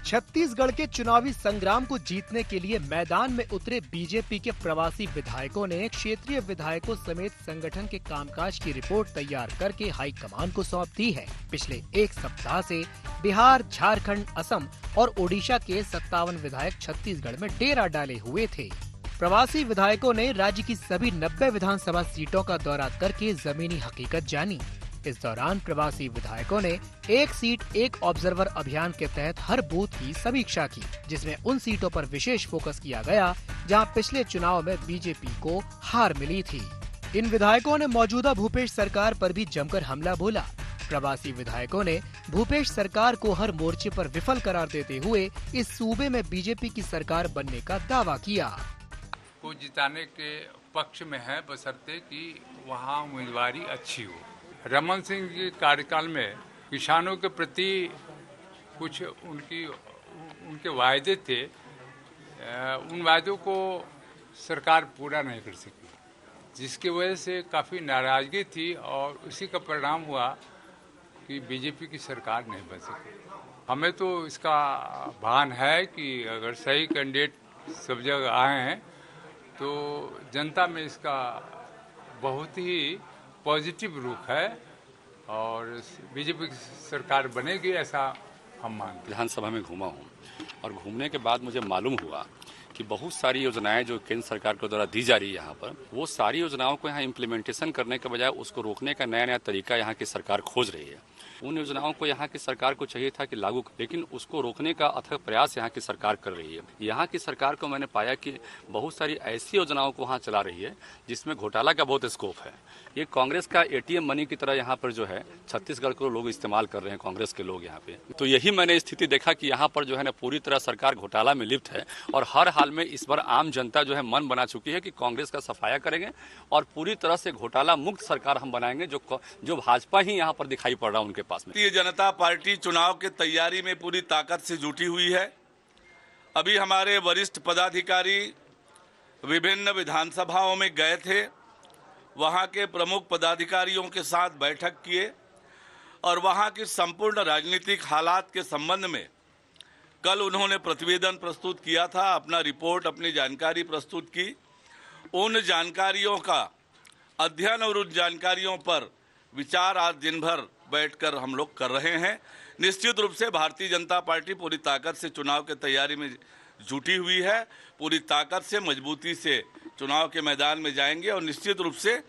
छत्तीसगढ़ के चुनावी संग्राम को जीतने के लिए मैदान में उतरे बीजेपी के प्रवासी विधायकों ने क्षेत्रीय विधायकों समेत संगठन के कामकाज की रिपोर्ट तैयार करके हाईकमान को सौंप दी है। पिछले एक सप्ताह से बिहार, झारखंड, असम और ओडिशा के 57 विधायक छत्तीसगढ़ में डेरा डाले हुए थे। प्रवासी विधायकों ने राज्य की सभी 90 विधानसभा सीटों का दौरा करके जमीनी हकीकत जानी। इस दौरान प्रवासी विधायकों ने एक सीट एक ऑब्जर्वर अभियान के तहत हर बूथ की समीक्षा की, जिसमें उन सीटों पर विशेष फोकस किया गया जहां पिछले चुनाव में बीजेपी को हार मिली थी। इन विधायकों ने मौजूदा भूपेश सरकार पर भी जमकर हमला बोला। प्रवासी विधायकों ने भूपेश सरकार को हर मोर्चे पर विफल करार देते हुए इस सूबे में बीजेपी की सरकार बनने का दावा किया। को जिताने के पक्ष में है, बशर्ते कि वहाँ उम्मीदवारी अच्छी हो। रमन सिंह के कार्यकाल में किसानों के प्रति कुछ उनके वायदे थे, उन वायदों को सरकार पूरा नहीं कर सकी, जिसकी वजह से काफ़ी नाराजगी थी और उसी का परिणाम हुआ कि बीजेपी की सरकार नहीं बन सकी। हमें तो इसका भान है कि अगर सही कैंडिडेट सब जगह आए हैं तो जनता में इसका बहुत ही पॉजिटिव रूप है और बीजेपी की सरकार बनेगी, ऐसा हम मानते हैं। विधानसभा में घूमा हूँ और घूमने के बाद मुझे मालूम हुआ कि बहुत सारी योजनाएं जो केंद्र सरकार के द्वारा दी जा रही है यहाँ पर, वो सारी योजनाओं को यहाँ इम्प्लीमेंटेशन करने के बजाय उसको रोकने का नया नया तरीका यहाँ की सरकार खोज रही है। उन योजनाओं को यहाँ की सरकार को चाहिए था कि लागू, लेकिन उसको रोकने का अथक प्रयास यहाँ की सरकार कर रही है। यहाँ की सरकार को मैंने पाया कि बहुत सारी ऐसी योजनाओं को वहाँ चला रही है जिसमें घोटाला का बहुत स्कोप है। ये कांग्रेस का एटीएम मनी की तरह यहाँ पर जो है छत्तीसगढ़ को लोग इस्तेमाल कर रहे हैं, कांग्रेस के लोग यहाँ पे। तो यही मैंने स्थिति देखा कि यहाँ पर जो है ना पूरी तरह सरकार घोटाला में लिप्त है और हर हाल में इस बार आम जनता जो है मन बना चुकी है कि कांग्रेस का सफाया करेंगे और पूरी तरह से घोटाला मुक्त सरकार हम बनाएंगे, जो भाजपा ही यहाँ पर दिखाई पड़ रहा है उनके पास में। भारतीय जनता पार्टी चुनाव के तैयारी में पूरी ताकत से जुटी हुई है। अभी हमारे वरिष्ठ पदाधिकारी विभिन्न विधानसभाओं में गए थे, वहां के प्रमुख पदाधिकारियों के साथ बैठक किए और वहां की संपूर्ण राजनीतिक हालात के संबंध में कल उन्होंने प्रतिवेदन प्रस्तुत किया था, अपना रिपोर्ट, अपनी जानकारी प्रस्तुत की। उन जानकारियों का अध्ययन और उन जानकारियों पर विचार आज दिन भर बैठकर हम लोग कर रहे हैं। निश्चित रूप से भारतीय जनता पार्टी पूरी ताकत से चुनाव के तैयारी में जुटी हुई है, पूरी ताकत से मजबूती से चुनाव के मैदान में जाएंगे और निश्चित रूप से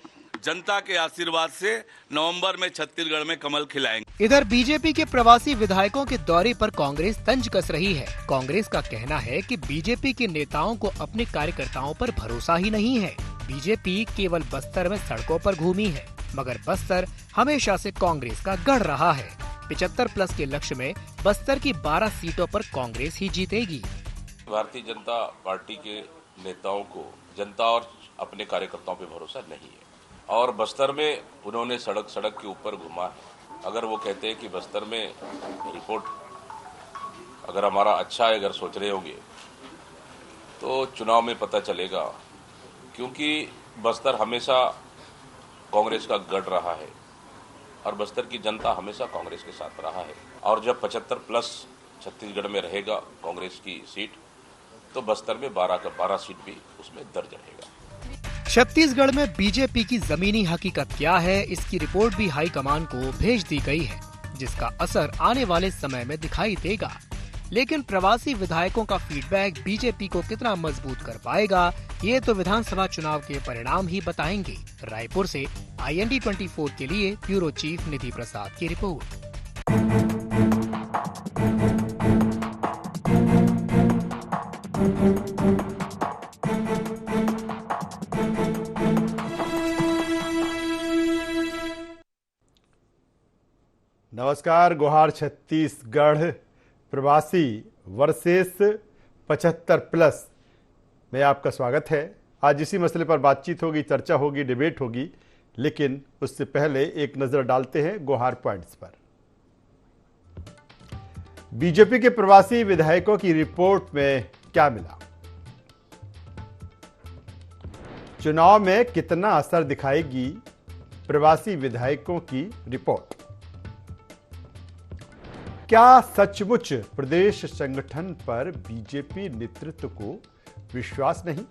जनता के आशीर्वाद से नवंबर में छत्तीसगढ़ में कमल खिलाएंगे। इधर बीजेपी के प्रवासी विधायकों के दौरे पर कांग्रेस तंज कस रही है। कांग्रेस का कहना है कि बीजेपी के नेताओं को अपने कार्यकर्ताओं पर भरोसा ही नहीं है। बीजेपी केवल बस्तर में सड़कों पर घूमी है, मगर बस्तर हमेशा से कांग्रेस का गढ़ रहा है। 75+ के लक्ष्य में बस्तर की 12 सीटों पर कांग्रेस ही जीतेगी। भारतीय जनता पार्टी के नेताओं को जनता और अपने कार्यकर्ताओं पे भरोसा नहीं है और बस्तर में उन्होंने सड़क के ऊपर घुमा है। अगर वो कहते हैं कि बस्तर में रिपोर्ट अगर हमारा अच्छा है, अगर सोच रहे होंगे तो चुनाव में पता चलेगा, क्योंकि बस्तर हमेशा कांग्रेस का गढ़ रहा है और बस्तर की जनता हमेशा कांग्रेस के साथ रहा है और जब 75+ छत्तीसगढ़ में रहेगा कांग्रेस की सीट तो बस्तर में 12 सीट भी उसमें दर्ज रहेगा। छत्तीसगढ़ में बीजेपी की जमीनी हकीकत क्या है, इसकी रिपोर्ट भी हाईकमान को भेज दी गई है, जिसका असर आने वाले समय में दिखाई देगा। लेकिन प्रवासी विधायकों का फीडबैक बीजेपी को कितना मजबूत कर पाएगा, ये तो विधानसभा चुनाव के परिणाम ही बताएंगे। रायपुर से IND 24 के लिए ब्यूरो चीफ निधि प्रसाद की रिपोर्ट। नमस्कार, गुहार छत्तीसगढ़ प्रवासी वर्सेस 75+ में आपका स्वागत है। आज इसी मसले पर बातचीत होगी, चर्चा होगी, डिबेट होगी, लेकिन उससे पहले एक नजर डालते हैं गुहार पॉइंट्स पर। बीजेपी के प्रवासी विधायकों की रिपोर्ट में क्या मिला? चुनाव में कितना असर दिखाएगी प्रवासी विधायकों की रिपोर्ट। क्या सचमुच प्रदेश संगठन पर बीजेपी नेतृत्व को विश्वास नहीं?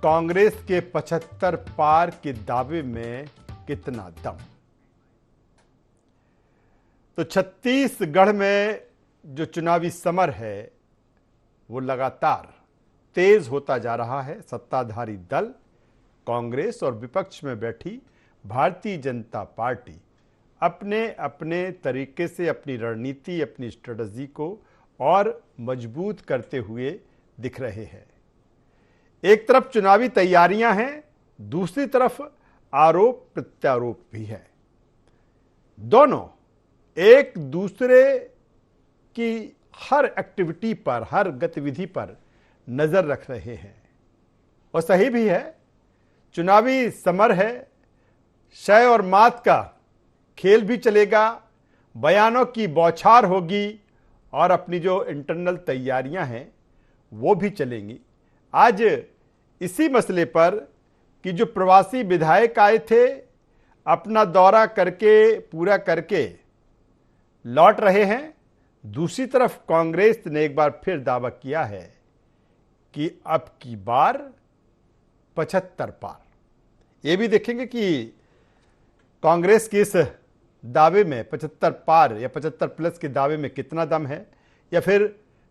कांग्रेस के 75 पार के दावे में कितना दम? तो छत्तीसगढ़ में जो चुनावी समर है वो लगातार तेज होता जा रहा है। सत्ताधारी दल कांग्रेस और विपक्ष में बैठी भारतीय जनता पार्टी अपने अपने तरीके से अपनी रणनीति, अपनी स्ट्रेटजी को और मजबूत करते हुए दिख रहे हैं। एक तरफ चुनावी तैयारियां हैं, दूसरी तरफ आरोप प्रत्यारोप भी है। दोनों एक दूसरे की हर एक्टिविटी पर, हर गतिविधि पर नजर रख रहे हैं और सही भी है। चुनावी समर है, शय और मात का खेल भी चलेगा, बयानों की बौछार होगी और अपनी जो इंटरनल तैयारियां हैं वो भी चलेंगी। आज इसी मसले पर कि जो प्रवासी विधायक आए थे, अपना दौरा करके पूरा करके लौट रहे हैं, दूसरी तरफ कांग्रेस ने एक बार फिर दावा किया है कि अब की बार 75 पार। ये भी देखेंगे कि कांग्रेस के इस दावे में 75 पार या 75 प्लस के दावे में कितना दम है, या फिर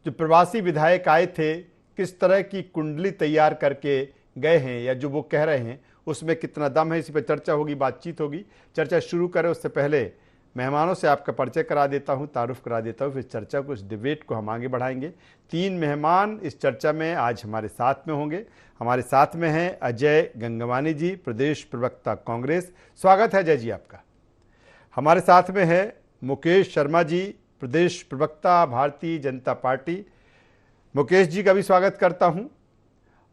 जो प्रवासी विधायक आए थे किस तरह की कुंडली तैयार करके गए हैं या जो वो कह रहे हैं उसमें कितना दम है। इसी पर चर्चा होगी, बातचीत होगी। चर्चा शुरू करें उससे पहले मेहमानों से आपका परिचय करा देता हूं, तारुफ करा देता हूं, फिर चर्चा को, इस डिबेट को हम आगे बढ़ाएंगे। 3 मेहमान इस चर्चा में आज हमारे साथ में होंगे। हमारे साथ में हैं अजय गंगवानी जी, प्रदेश प्रवक्ता कांग्रेस। स्वागत है अजय जी आपका। हमारे साथ में है मुकेश शर्मा जी, प्रदेश प्रवक्ता भारतीय जनता पार्टी। मुकेश जी का भी स्वागत करता हूं।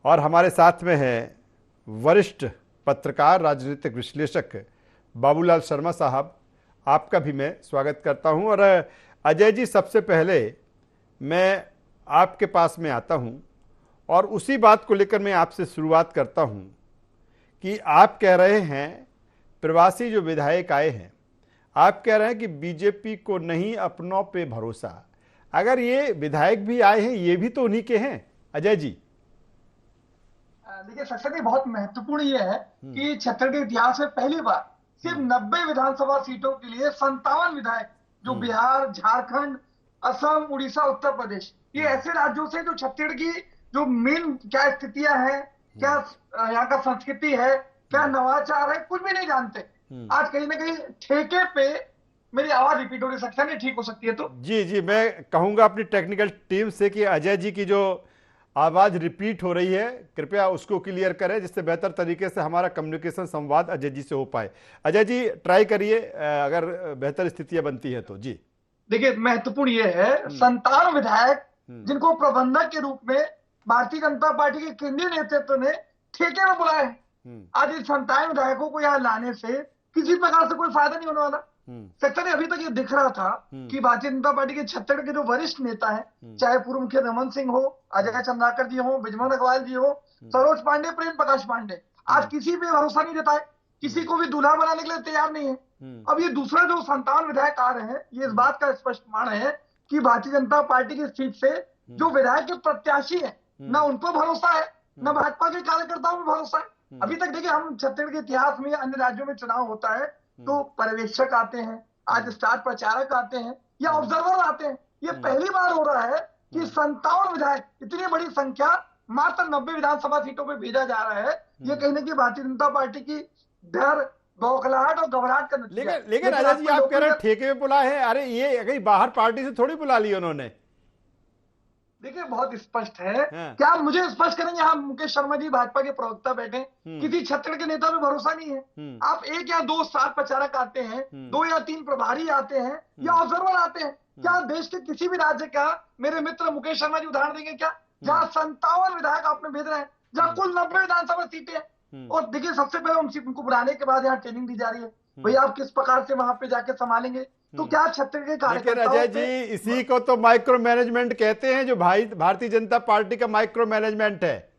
और हमारे साथ में है वरिष्ठ पत्रकार, राजनीतिक विश्लेषक बाबूलाल शर्मा साहब, आपका भी मैं स्वागत करता हूं। और अजय जी, सबसे पहले मैं आपके पास में आता हूं और उसी बात को लेकर मैं आपसे शुरुआत करता हूं कि आप कह रहे हैं प्रवासी जो विधायक आए हैं, आप कह रहे हैं कि बीजेपी को नहीं अपनों पे भरोसा। अगर ये विधायक भी आए हैं, ये भी तो उन्हीं के हैं अजय जी। देखिए सक्सेना जी, बहुत महत्वपूर्ण ये है कि छत्तीसगढ़ के इतिहास में पहली बार सिर्फ 90 विधानसभा सीटों के लिए 57 विधायक जो बिहार, झारखंड, असम, उड़ीसा, उत्तर प्रदेश, ये ऐसे राज्यों से जो छत्तीसगढ़ की जो मेन क्या स्थितियां हैं, क्या यहाँ का संस्कृति है, क्या नवाचार है, कुछ भी नहीं जानते। आज कहीं ना कहीं ठेके पे, मेरी आवाज रिपीट हो रही सकता है, ठीक हो सकती है तो जी, मैं कहूंगा अपनी टेक्निकल टीम से कि अजय जी की जो आवाज रिपीट हो रही है कृपया उसको क्लियर करें, जिससे बेहतर तरीके से हमारा कम्युनिकेशन संवाद अजय जी से हो पाए। अजय जी ट्राई करिए, अगर बेहतर स्थितियां बनती है तो। जी देखिए, महत्वपूर्ण ये है 57 विधायक जिनको प्रबंधक के रूप में भारतीय जनता पार्टी के केंद्रीय नेतृत्व ने ठेके में बुलाया है। आज इन 57 विधायकों को यहाँ लाने से किसी प्रकार से कोई फायदा नहीं होने वाला। सेक्टर में अभी तक ये दिख रहा था कि भारतीय जनता पार्टी के छत्तीसगढ़ के जो वरिष्ठ नेता हैं, चाहे पूर्व मुख्यमंत्री रमन सिंह हो, अजय चंद्राकर जी हो, बिजमोहन अग्रवाल जी हो, सरोज पांडे, प्रेम प्रकाश पांडे, आज किसी पे भरोसा नहीं देता है, किसी को भी दूल्हा बनाने के लिए तैयार नहीं है। अब ये दूसरा जो 57 विधायक आ रहे हैं, ये इस बात का स्पष्ट प्रमाण है कि भारतीय जनता पार्टी की सीट से जो विधायक के प्रत्याशी है, न उन पर भरोसा है, न भाजपा के कार्यकर्ताओं में भरोसा है। अभी तक देखिए, हम छत्तीसगढ़ के इतिहास में अन्य राज्यों में चुनाव होता है तो पर्यवेक्षक आते हैं, आज स्टार प्रचारक आते हैं या ऑब्जर्वर आते हैं। ये पहली बार हो रहा है कि 57 विधायक, इतनी बड़ी संख्या मात्र 90 विधानसभा सीटों पे भेजा जा रहा है। ये कहीं ना कहीं भारतीय जनता पार्टी की डर, बौखलाहट और घबराहट का नतीजा है। लेकिन अजय जी, आप कह रहे हैं ठेके में बुला है, अरे ये कहीं बाहर पार्टी से थोड़ी बुला ली उन्होंने। देखिए, बहुत स्पष्ट है। क्या आप मुझे स्पष्ट करेंगे? यहाँ मुकेश शर्मा जी भाजपा के प्रवक्ता बैठे, किसी छत्तीसगढ़ के नेता में भरोसा नहीं है। आप 1 या 2 स्टार प्रचारक आते हैं, 2 या 3 प्रभारी आते हैं या ऑब्जर्वर आते हैं। क्या देश के किसी भी राज्य का मेरे मित्र मुकेश शर्मा जी उदाहरण देंगे क्या, जहाँ 57 विधायक आपने भेज रहे हैं, जहाँ कुल 90 विधानसभा सीटें हैं? और देखिए, सबसे पहले उनको बुलाने के बाद यहाँ ट्रेनिंग दी जा रही है, भैया आप किस प्रकार से वहां पे जाके संभालेंगे। तो क्या छत्तीसगढ़ के कार्यकर्ताओं, अजय जी, इसी को तो माइक्रो मैनेजमेंट कहते हैं, जो भारतीय जनता पार्टी का माइक्रो मैनेजमेंट है।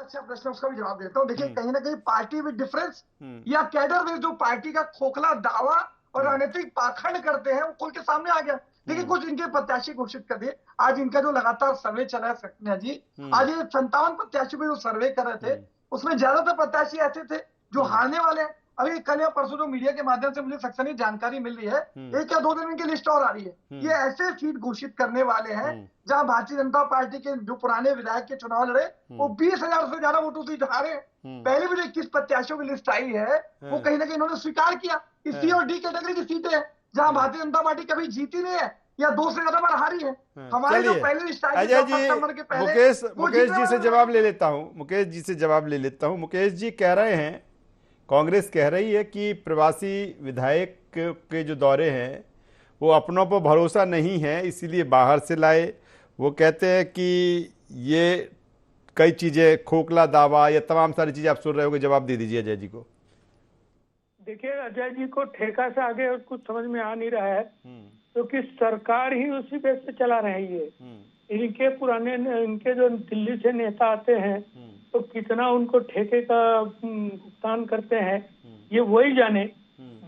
अच्छा प्रश्न, उसका भी जवाब देता हूँ। देखिए, कहीं ना कहीं पार्टी विद डिफरेंस या कैडर में जो पार्टी का खोखला दावा और राजनीतिक पाखंड करते हैं वो खुल के सामने आ गया। देखिए, कुछ इनके प्रत्याशी घोषित कर दिए। आज इनका जो लगातार सर्वे चला है सक्सेना जी, आज ये 57 प्रत्याशी पे जो सर्वे कर रहे थे उसमें ज्यादातर प्रत्याशी ऐसे थे जो हारने वाले हैं। अभी कल या परसों जो मीडिया के माध्यम से मुझे सक्सेना जानकारी मिल रही है, 1 या 2 दिन इनकी लिस्ट और आ रही है। ये ऐसे सीट घोषित करने वाले हैं जहां भारतीय जनता पार्टी के जो पुराने विधायक के चुनाव लड़े वो 20,000 से ज्यादा वोटों से हारे। पहले भी जो 21 प्रत्याशियों की लिस्ट आई है वो कहीं ना कहीं इन्होंने स्वीकार किया सी और डी कैटेगरी की सीटें हैं जहां भारतीय जनता पार्टी कभी जीती नहीं है या 2 से ज्यादा बार हारी है। हमारे जो पहले लिस्ट आई अजय जी, मुकेश जी से जवाब ले लेता हूं। मुकेश जी कह रहे हैं, कांग्रेस कह रही है कि प्रवासी विधायक के जो दौरे हैं वो अपनों पर भरोसा नहीं है, इसीलिए बाहर से लाए। वो कहते हैं कि ये कई चीजें, खोखला दावा या तमाम सारी चीजें आप सुन रहे होंगे। जवाब दे दीजिए अजय जी को। देखिए, अजय जी को ठेका से आगे और कुछ समझ में आ नहीं रहा है, क्योंकि सरकार ही उसी बेस पे चला रही है। इनके जो दिल्ली से नेता आते हैं तो कितना उनको ठेके का भुगतान करते हैं ये वही जाने।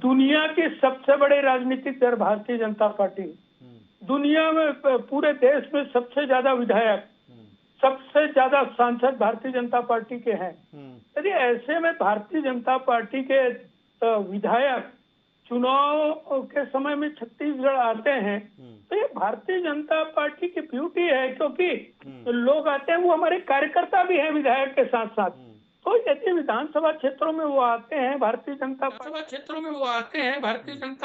दुनिया की सबसे बड़े राजनीतिक दल भारतीय जनता पार्टी, दुनिया में पूरे देश में सबसे ज्यादा विधायक, सबसे ज्यादा सांसद भारतीय जनता पार्टी के हैं। यदि ऐसे में भारतीय जनता पार्टी के विधायक चुनाव के समय में छत्तीसगढ़ आते हैं तो ये भारतीय जनता पार्टी की ब्यूटी है, क्योंकि लोग आते हैं वो हमारे कार्यकर्ता भी हैं विधायक के साथ साथ। तो यदि विधानसभा क्षेत्रों में वो आते हैं भारतीय जनता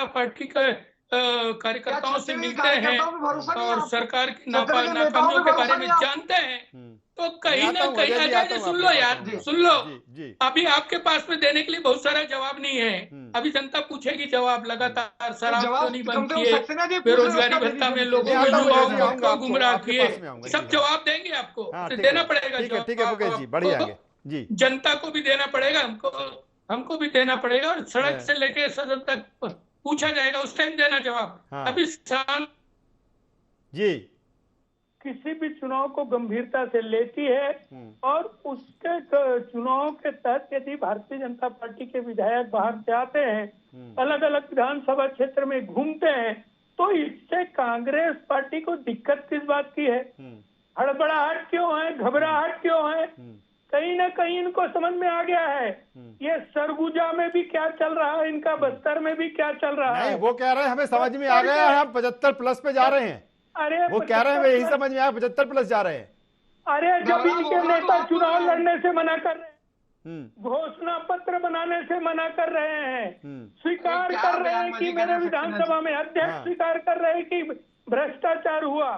पार्टी के कार्यकर्ताओं से मिलते हैं और सरकार की नाकामियों के बारे में जानते हैं, तो कहीं ना कहीं अजय सुन लो यार, सुन लो। अभी आपके पास में देने के लिए बहुत सारा जवाब नहीं है। अभी जनता पूछेगी जवाब लगातार, शराब क्यों नहीं बंद किए, बेरोजगारी भत्ता में लोगों को युवाओं को गुमराह किए, सब जवाब देंगे आपको। देना पड़ेगा, ठीक है मुकेश जी, बढ़िया जी। जनता को भी देना पड़ेगा, हमको भी देना पड़ेगा, और सड़क से लेके सदन तक पूछा जाएगा, उस टाइम देना जवाब। अभी जी किसी भी चुनाव को गंभीरता से लेती है और उसके चुनाव के तहत यदि भारतीय जनता पार्टी के विधायक बाहर से आते हैं, अलग अलग विधानसभा क्षेत्र में घूमते हैं, तो इससे कांग्रेस पार्टी को दिक्कत किस बात की है? हड़बड़ाहट क्यों है, घबराहट क्यों है? कहीं ना कहीं इनको समझ में आ गया है ये सरगुजा में भी क्या चल रहा है, इनका बस्तर में भी क्या चल रहा है। वो कह रहे हैं हमें समझ में आ गया है, हम 75+ पे जा रहे हैं। अरे वो कह रहे हैं यही समझ में आया, 75+ जा रहे हैं। अरे जब इनके नेता चुनाव लड़ने से मना कर रहे हैं, घोषणा पत्र बनाने से मना कर रहे हैं, स्वीकार कर रहे हैं कि मेरे विधानसभा में अध्यक्ष स्वीकार कर रहे हैं कि भ्रष्टाचार हुआ।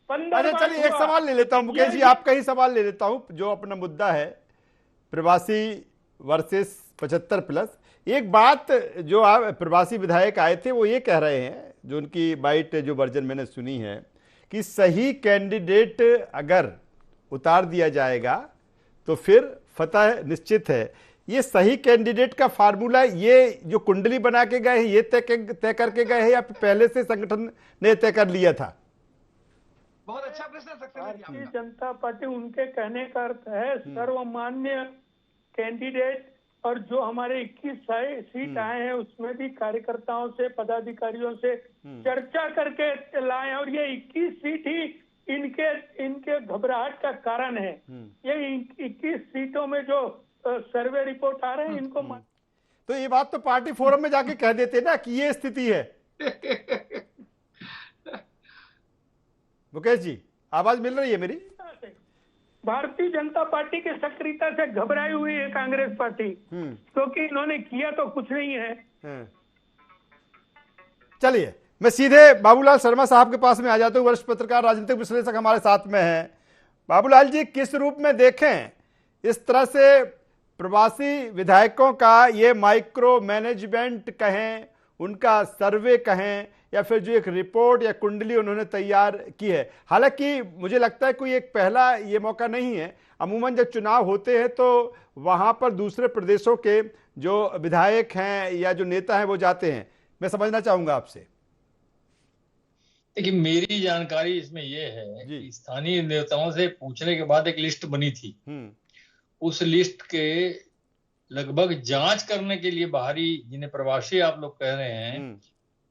अरे चलिए एक सवाल ले लेता हूं मुकेश जी, आपका ही सवाल ले लेता हूं, जो अपना मुद्दा है प्रवासी वर्सेस 75+। एक बात जो आप प्रवासी विधायक आए थे वो ये कह रहे हैं, जो उनकी बाइट जो वर्जन मैंने सुनी है, कि सही कैंडिडेट अगर उतार दिया जाएगा तो फिर फतह निश्चित है। ये सही कैंडिडेट का फार्मूला ये जो कुंडली बना के गए हैं ये तय करके गए हैं या पहले से संगठन ने तय कर लिया था? बहुत अच्छा प्रश्न। भारतीय जनता पार्टी उनके कहने का अर्थ है सर्वमान्य कैंडिडेट, और जो हमारे 21 सीट आए हैं उसमें भी कार्यकर्ताओं से, पदाधिकारियों से चर्चा करके लाए, और ये 21 सीट ही इनके घबराहट का कारण है। ये 21 सीटों में जो सर्वे रिपोर्ट आ रहे हैं इनको तो ये बात तो पार्टी फोरम में जाके कह देते ना कि ये स्थिति है। मुकेश जी आवाज मिल रही है मेरी? भारतीय जनता पार्टी की सक्रियता से घबराई हुई है कांग्रेस पार्टी, क्योंकि इन्होंने किया तो कुछ नहीं है। चलिए मैं सीधे बाबूलाल शर्मा साहब के पास में आ जाता हूं, वरिष्ठ पत्रकार, राजनीतिक विश्लेषक हमारे साथ में हैं। बाबूलाल जी, किस रूप में देखें इस तरह से प्रवासी विधायकों का ये माइक्रो मैनेजमेंट कहें, उनका सर्वे कहें, या फिर जो एक रिपोर्ट या कुंडली उन्होंने तैयार की है? हालांकि मुझे लगता है कोई एक पहला ये मौका नहीं है। अमूमन जब चुनाव होते हैं तो वहां पर दूसरे प्रदेशों के जो विधायक हैं या जो नेता हैं वो जाते हैं। मैं समझना चाहूंगा आपसे। देखिए, मेरी जानकारी इसमें यह है कि स्थानीय नेताओं से पूछने के बाद एक लिस्ट बनी थी उस लिस्ट के लगभग जांच करने के लिए बाहरी, जिन्हें प्रवासी आप लोग कह रहे हैं,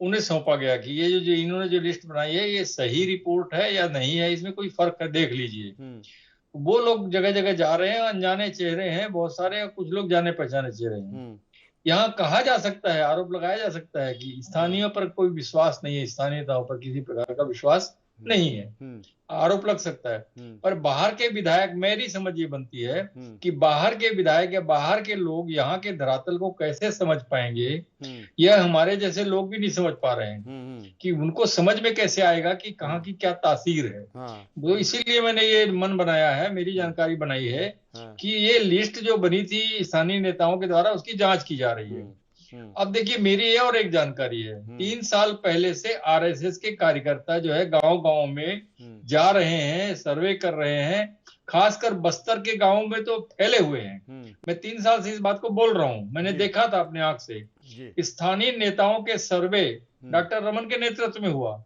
उन्हें सौंपा गया कि ये जो इन्होंने जो लिस्ट बनाई है ये सही रिपोर्ट है या नहीं है, इसमें कोई फर्क है, देख लीजिए। वो लोग जगह जगह जा रहे हैं, अनजाने चेहरे हैं बहुत सारे, कुछ लोग जाने पहचाने चेहरे हैं। यहाँ कहा जा सकता है, आरोप लगाया जा सकता है कि स्थानीय पर कोई विश्वास नहीं है, स्थानीय नेताओं पर किसी प्रकार का विश्वास नहीं है, आरोप लग सकता है। पर बाहर के विधायक, मेरी समझ ये बनती है कि बाहर के विधायक या बाहर के लोग यहाँ के धरातल को कैसे समझ पाएंगे, यह हमारे जैसे लोग भी नहीं समझ पा रहे हैं कि उनको समझ में कैसे आएगा कि कहाँ की क्या तासीर है। वो इसीलिए मैंने ये मन बनाया है, मेरी जानकारी बनाई है कि ये लिस्ट जो बनी थी स्थानीय नेताओं के द्वारा, उसकी जांच की जा रही है। अब देखिए, मेरी ये और एक जानकारी है, 3 साल पहले से आरएसएस के कार्यकर्ता जो है गांव गांव में जा रहे हैं, सर्वे कर रहे हैं, खासकर बस्तर के गांवों में तो फैले हुए हैं। मैं 3 साल से इस बात को बोल रहा हूं, मैंने देखा था अपने आंख से। स्थानीय नेताओं के सर्वे डॉक्टर रमन के नेतृत्व में हुआ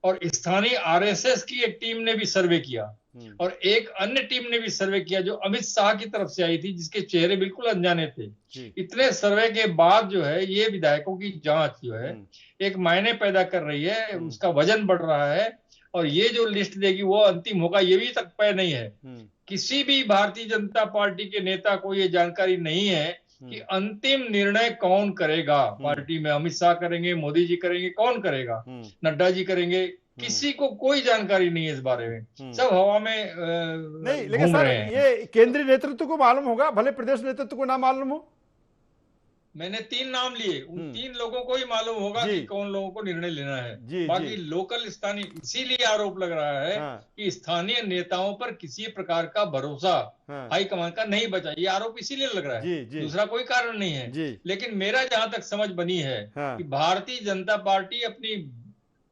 और स्थानीय आरएसएस की एक टीम ने भी सर्वे किया और एक अन्य टीम ने भी सर्वे किया जो अमित शाह की तरफ से आई थी, जिसके चेहरे बिल्कुल अनजाने थे। इतने सर्वे के बाद जो है ये विधायकों की जांच जो है एक मायने पैदा कर रही है, उसका वजन बढ़ रहा है और ये जो लिस्ट देगी वो अंतिम होगा, ये भी तक तय नहीं है। किसी भी भारतीय जनता पार्टी के नेता को ये जानकारी नहीं है कि अंतिम निर्णय कौन करेगा पार्टी में। अमित शाह करेंगे, मोदी जी करेंगे, कौन करेगा, नड्डा जी करेंगे, किसी को कोई जानकारी नहीं है इस बारे में, सब हवा में नहीं। लेकिन सर, ये केंद्रीय नेतृत्व को मालूम होगा, भले प्रदेश नेतृत्व को ना मालूम हो। मैंने 3 नाम लिए, उन 3 लोगों को ही मालूम होगा कि कौन लोगों को निर्णय लेना है। बाकी लोकल स्थानीय, इसीलिए आरोप लग रहा है कि स्थानीय नेताओं पर किसी प्रकार का भरोसा हाईकमान का नहीं बचा, ये आरोप इसीलिए लग रहा है, दूसरा कोई कारण नहीं है। लेकिन मेरा जहां तक समझ बनी है कि भारतीय जनता पार्टी अपनी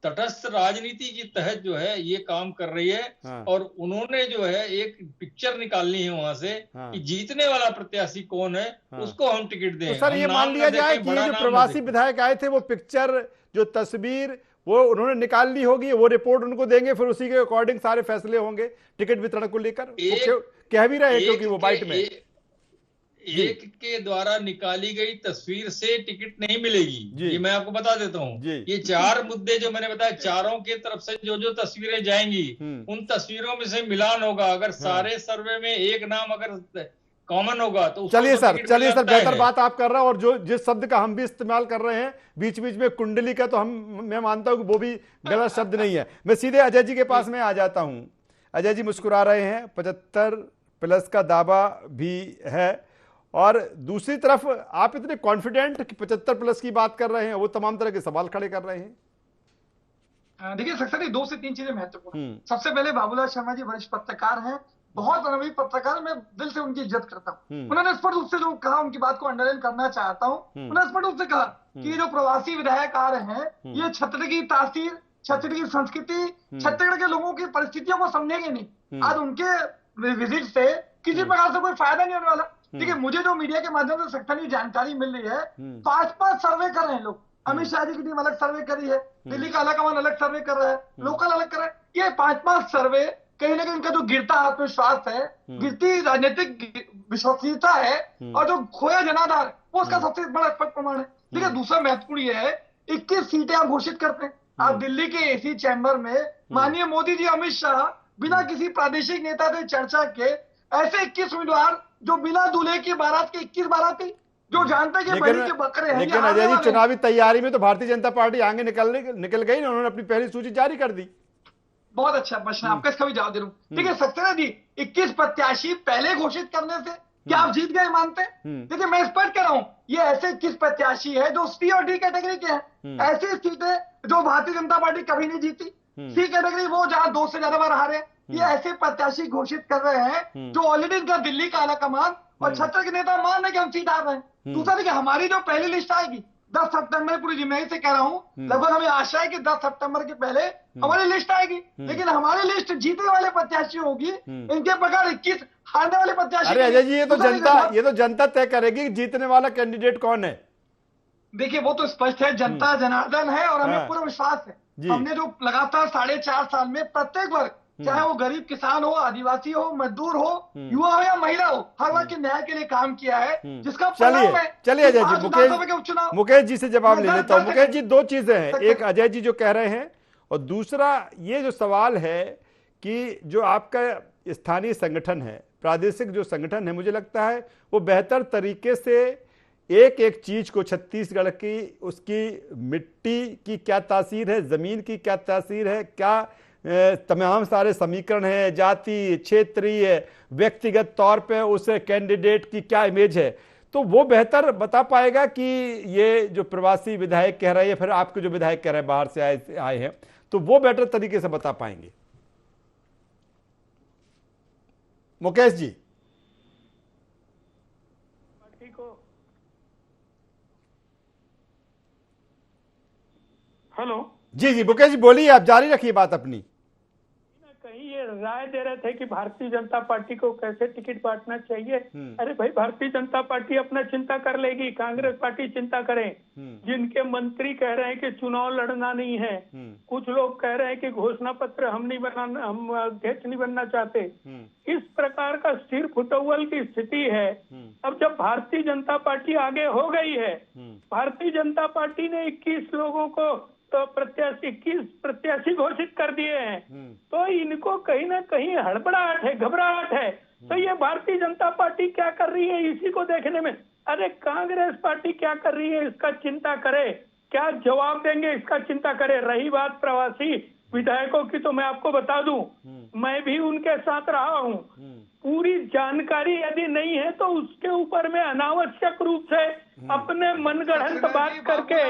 तटस्थ राजनीति के तहत जो है ये काम कर रही है और उन्होंने जो है एक पिक्चर निकालनी है वहां से कि जीतने वाला प्रत्याशी कौन है, उसको हम टिकट दें। तो सर, ये मान लिया जाए कि जो प्रवासी विधायक आए थे वो पिक्चर, जो तस्वीर, वो उन्होंने निकाल ली होगी, वो रिपोर्ट उनको देंगे, फिर उसी के अकॉर्डिंग सारे फैसले होंगे टिकट वितरण को लेकर। कह भी रहे क्योंकि वो बाइट में एक के द्वारा निकाली गई तस्वीर से टिकट नहीं मिलेगी, ये मैं आपको बता देता हूँ। ये 4 मुद्दे जो मैंने बताया, चारों के तरफ से जो जो तस्वीरें जाएंगी उन तस्वीरों में से मिलान होगा। अगर सारे सर्वे में एक नाम अगर कॉमन होगा तो चलिए सर, बेहतर बात आप कर रहे हैं। और जो जिस शब्द का हम भी इस्तेमाल कर रहे हैं बीच बीच में, कुंडली का, तो मैं मानता हूं कि वो भी गलत शब्द नहीं है। मैं सीधे अजय जी के पास में आ जाता हूं। अजय जी मुस्कुरा रहे हैं, 75+ का दावा भी है और दूसरी तरफ आप इतने कॉन्फिडेंट कि 75+ की बात कर रहे हैं, वो तमाम तरह के सवाल खड़े कर रहे हैं। देखिए सक्सेना, 2 से 3 चीजें महत्वपूर्ण। सबसे पहले बाबूलाल शर्मा जी वरिष्ठ पत्रकार हैं, बहुत अनुभवी पत्रकार, मैं दिल से उनकी इज्जत करता हूँ। उन्होंने स्पष्ट रूप से जो कहा, उनकी बात को अंडरलाइन करना चाहता हूँ। उन्होंने स्पष्ट रूप से कहा कि जो प्रवासी विधायक आ रहे हैं ये छत्तीसगढ़ की तासीर, छत्तीसगढ़ की संस्कृति, छत्तीसगढ़ के लोगों की परिस्थितियों को समझेंगे नहीं। आज उनके विजिट से किसी प्रकार से कोई फायदा नहीं होने वाला। देखिए, मुझे जो मीडिया के माध्यम से सक्सेना जानकारी मिल रही है, 5 सर्वे कर रहे हैं लोग। अमित शाह जी की टीम अलग सर्वे करी है, दिल्ली का आलाकमान अलग सर्वे कर रहा है, लोकल अलग कर रहा है। ये 5 सर्वे कहीं ना कहीं इनका जो गिरता आत्मविश्वास है, गिरती राजनीतिक विश्वसनीयता है और जो खोया जनाधार है, वो उसका सबसे बड़ा स्पष्ट प्रमाण है। ठीक है, दूसरा महत्वपूर्ण ये है, 21 सीटें आप घोषित करते हैं। आप दिल्ली के एसी चैम्बर में माननीय मोदी जी, अमित शाह बिना किसी प्रादेशिक नेता से चर्चा के ऐसे 21 उम्मीदवार जो बिना दूल्हे की बारात के 21 बाराती, जो जानते हैं कि बलि के बकरे हैं। लेकिन अजय जी, चुनावी तैयारी में तो भारतीय जनता पार्टी आगे निकल गई ना, उन्होंने अपनी पहली सूची जारी कर दी। बहुत अच्छा प्रश्न, आपका इसका भी जवाब दे रहा हूं। ठीक है सक्सेना जी, 21 प्रत्याशी पहले घोषित करने से क्या आप जीत गए मानते हैं? देखिए, मैं स्पष्ट कर रहा हूं, ये ऐसे 21 प्रत्याशी है जो सी और डी कैटेगरी के हैं। ऐसी सीटें जो भारतीय जनता पार्टी कभी नहीं जीती, सी कैटेगरी वो जहां 2 से ज्यादा बार हारे, ये ऐसे प्रत्याशी घोषित कर रहे हैं जो ऑलरेडी इनका दिल्ली का आलाकमान और छत्तीसगढ़ के नेता मान रहे कि हम सीट हार रहे हैं। दूसरा देखिए, हमारी जो पहली लिस्ट आएगी 10 सितंबर, पूरी जिम्मेदारी से कह रहा हूं, लगभग हमें आशा है कि 10 सितंबर के पहले हमारी लिस्ट आएगी। लेकिन हमारी लिस्ट जीतने वाले प्रत्याशी होगी, इनके प्रकार 21 हारने वाले प्रत्याशी। अरे अजय जी, ये तो जनता तय करेगी कि जीतने वाला कैंडिडेट कौन है। देखिए, वो तो स्पष्ट है, जनता जनार्दन है और हमें पूरा विश्वास है। हमने जो लगातार 4.5 साल में प्रत्येक वर्ग चाहे वो गरीब किसान हो, आदिवासी हो, मजदूर हो, युवा हो या महिला हो, हर वर्ग के न्याय के लिए काम किया है, जिसका परिणाम है। चलिए अजय जी, मुकेश जी से जवाब ले लेता हूँ। मुकेश जी, दो चीजें हैं, एक अजय जी जो कह रहे हैं और दूसरा ये जो सवाल है कि जो आपका स्थानीय संगठन है, प्रादेशिक जो संगठन है, मुझे लगता है वो बेहतर तरीके से एक एक चीज को, छत्तीसगढ़ की उसकी मिट्टी की क्या तासीर है, जमीन की क्या तासीर है, क्या तमाम सारे समीकरण हैं, जाति, क्षेत्रीय, व्यक्तिगत तौर पे उस कैंडिडेट की क्या इमेज है, तो वो बेहतर बता पाएगा कि ये जो प्रवासी विधायक कह रहे हैं, फिर आपके जो विधायक कह रहे हैं बाहर से आए हैं, तो वो बेहतर तरीके से बता पाएंगे। मुकेश जी। हेलो जी जी मुकेश जी बोलिए, आप जारी रखिए बात अपनी। कहीं ये राय दे रहे थे कि भारतीय जनता पार्टी को कैसे टिकट बांटना चाहिए। अरे भाई, भारतीय जनता पार्टी अपना चिंता कर लेगी, कांग्रेस पार्टी चिंता करे। जिनके मंत्री कह रहे हैं कि चुनाव लड़ना नहीं है, कुछ लोग कह रहे हैं कि घोषणा पत्र हम अध्यक्ष नहीं बनना चाहते, इस प्रकार का सिर फुटौल की स्थिति है। अब जब भारतीय जनता पार्टी आगे हो गई है, भारतीय जनता पार्टी ने 21 लोगों को तो 21 प्रत्याशी घोषित कर दिए हैं, तो इनको कहीं ना कहीं हड़बड़ाहट है, घबराहट है। तो ये भारतीय जनता पार्टी क्या कर रही है इसी को देखने में, अरे कांग्रेस पार्टी क्या कर रही है इसका चिंता करे, क्या जवाब देंगे इसका चिंता करे। रही बात प्रवासी विधायकों की, तो मैं आपको बता दूं, मैं भी उनके साथ रहा हूं। पूरी जानकारी यदि नहीं है तो उसके ऊपर में अनावश्यक रूप से अपने मनगढ़ंत बात करके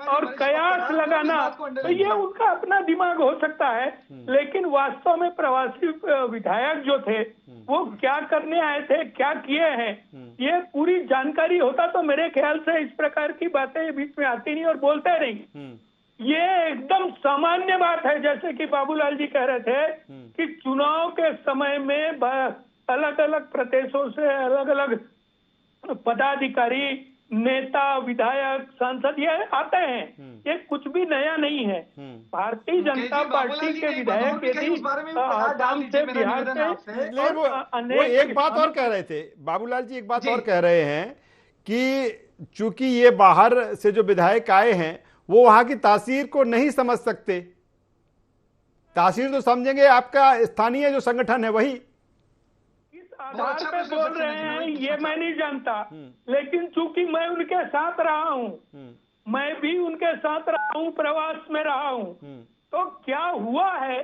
और कयास लगाना, तो ये उनका अपना दिमाग हो सकता है, लेकिन वास्तव में प्रवासी विधायक जो थे वो क्या करने आए थे, क्या किए हैं, ये पूरी जानकारी होता तो मेरे ख्याल से इस प्रकार की बातें बीच में आती नहीं और बोलते नहीं। ये एकदम सामान्य बात है, जैसे कि बाबूलाल जी कह रहे थे कि चुनाव के समय में अलग अलग प्रदेशों से अलग अलग पदाधिकारी, नेता, विधायक, सांसद ये आते हैं, ये कुछ भी नया नहीं है। भारतीय जनता पार्टी के विधायक यदि आसाम से, बिहार से, वो एक बात और कह रहे थे बाबूलाल जी, एक बात और कह रहे हैं कि चूंकि ये बाहर से जो विधायक आए हैं वो वहां की तासीर को नहीं समझ सकते, तासीर तो समझेंगे आपका स्थानीय जो संगठन है वही। आधार पे बोल रहे हैं ये मैं नहीं जानता, लेकिन चूंकि मैं उनके साथ रहा हूँ, मैं भी उनके साथ रहा हूँ, प्रवास में रहा हूँ, तो क्या हुआ है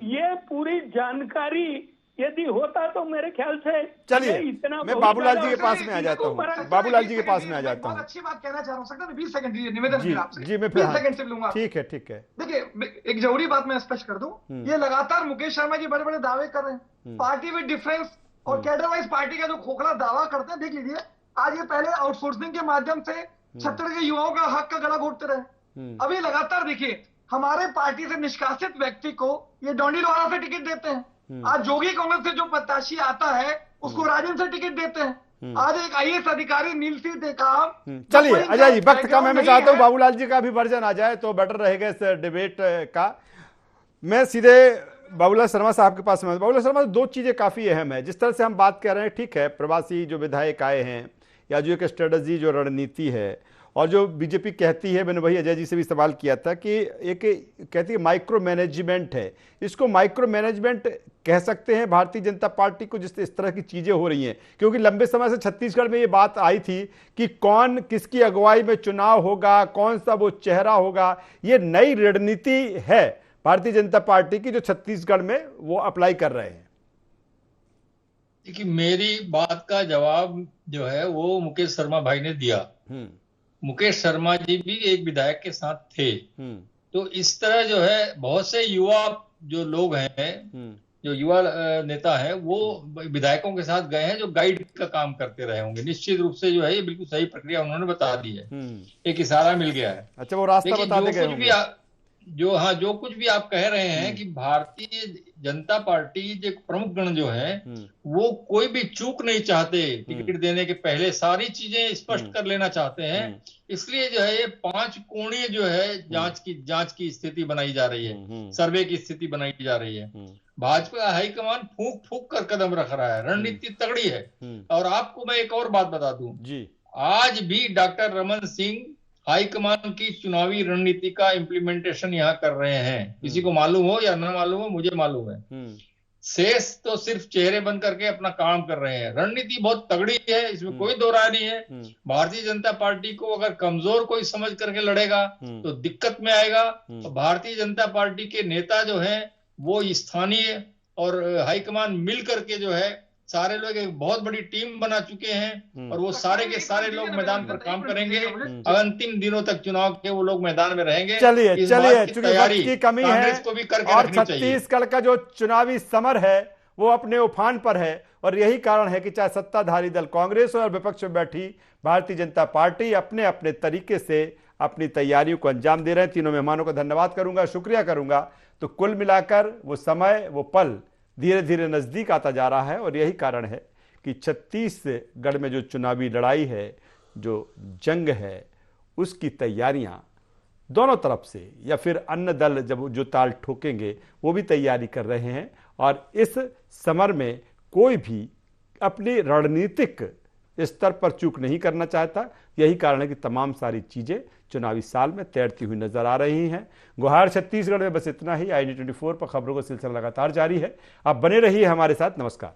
ये पूरी जानकारी यदि होता तो मेरे ख्याल से, चलिए मैं बाबूलाल जी के पास में आ जाता हूँ, बाबूलाल जी के पास में आ जाता हूँ। अच्छी बात कहना चाह रहा हूँ, 20 सेकंड निवेदन जी, जी मैं 20 सेकंड से लूंगा। ठीक है ठीक है। देखिए एक जरूरी बात मैं स्पष्ट कर दूं, ये लगातार मुकेश शर्मा जी बड़े बड़े दावे कर रहे हैं, पार्टी विद डिफरेंस और कैडर वाइज पार्टी का जो खोखला दावा करते हैं। देख लीजिए, आज ये पहले आउटसोर्सिंग के माध्यम से छत्तीसगढ़ के युवाओं का हक का गला घोटते रहे, अभी लगातार देखिए हमारे पार्टी से निष्कासित व्यक्ति को ये डोंडीलोहारा से टिकट देते हैं, आज जोगी कांग्रेस से जो प्रत्याशी आता है उसको राजन से टिकट देते हैं, आज एक IAS अधिकारी नीलसी टेकाम। चलिए अजय जी, वक्त कम है, मैं चाहता हूँ बाबूलाल जी का भी वर्जन आ जाए तो बेटर रहेगा इस डिबेट का। मैं सीधे बाबूलाल शर्मा साहब के पास में, बाबूलाल शर्मा, दो चीजें काफी अहम है जिस तरह से हम बात कर रहे हैं। ठीक है, प्रवासी जो विधायक आए हैं या जो एक स्ट्रेटजी जो रणनीति है और जो बीजेपी कहती है, मैंने वही अजय जी से भी सवाल किया था कि एक कहती है माइक्रो मैनेजमेंट है, इसको माइक्रो मैनेजमेंट कह सकते हैं भारतीय जनता पार्टी को जिस इस तरह की चीजें हो रही हैं, क्योंकि लंबे समय से छत्तीसगढ़ में ये बात आई थी कि कौन किसकी अगुवाई में चुनाव होगा, कौन सा वो चेहरा होगा, ये नई रणनीति है भारतीय जनता पार्टी की जो छत्तीसगढ़ में वो अप्लाई कर रहे हैं। देखिए, मेरी बात का जवाब जो है वो मुकेश शर्मा भाई ने दिया। मुकेश शर्मा जी भी एक विधायक के साथ थे, तो इस तरह जो है बहुत से युवा जो लोग हैं, जो युवा नेता हैं, वो विधायकों के साथ गए हैं जो गाइड का काम करते रहे होंगे। निश्चित रूप से जो है ये बिल्कुल सही प्रक्रिया उन्होंने बता दी है, एक इशारा मिल गया है। अच्छा, वो रास्ता बताते गए होंगे। जो कुछ भी आप कह रहे हैं कि भारतीय जनता पार्टी जो प्रमुख गण जो है वो कोई भी चूक नहीं चाहते, टिकट देने के पहले सारी चीजें स्पष्ट कर लेना चाहते हैं, इसलिए जो है ये 5 कोणीय जो है जांच की स्थिति बनाई जा रही है, सर्वे की स्थिति बनाई जा रही है। भाजपा हाईकमान फूंक फूंक कर कदम रख रहा है, रणनीति तगड़ी है। और आपको मैं एक और बात बता दूं जी, आज भी डॉक्टर रमन सिंह हाईकमान की चुनावी रणनीति का इम्प्लीमेंटेशन यहाँ कर रहे हैं। किसी को मालूम हो या ना मालूम हो, मुझे मालूम है। शेष तो सिर्फ चेहरे बन करके अपना काम कर रहे हैं। रणनीति बहुत तगड़ी है, इसमें कोई दो राय नहीं है। भारतीय जनता पार्टी को अगर कमजोर कोई समझ करके लड़ेगा तो दिक्कत में आएगा। तो भारतीय जनता पार्टी के नेता जो हैं वो स्थानीय और हाईकमान मिल करके जो है सारे लोग एक बहुत बड़ी टीम बना चुके हैं और वो सारे के सारे लोग मैदान पर काम करेंगे। अंतिम दिनों तक चुनाव के वो लोग मैदान में रहेंगे। चलिए चूंकि वक्त की कमी है को भी करके और छत्तीसगढ़ का जो चुनावी समर है वो अपने उफान पर है और यही कारण है कि चाहे सत्ताधारी दल कांग्रेस और विपक्ष में बैठी भारतीय जनता पार्टी अपने अपने तरीके से अपनी तैयारियों को अंजाम दे रहे हैं। तीनों मेहमानों का धन्यवाद करूंगा, शुक्रिया करूंगा। तो कुल मिलाकर वो समय, वो पल धीरे धीरे नजदीक आता जा रहा है और यही कारण है कि छत्तीसगढ़ में जो चुनावी लड़ाई है, जो जंग है, उसकी तैयारियां दोनों तरफ से या फिर अन्य दल जब जो ताल ठोकेंगे वो भी तैयारी कर रहे हैं। और इस समर में कोई भी अपनी रणनीतिक स्तर पर चूक नहीं करना चाहता। यही कारण है कि तमाम सारी चीजें चुनावी साल में तैरती हुई नजर आ रही हैं। गुहार छत्तीसगढ़ में बस इतना ही। IND24 पर खबरों का सिलसिला लगातार जारी है। आप बने रहिए हमारे साथ। नमस्कार।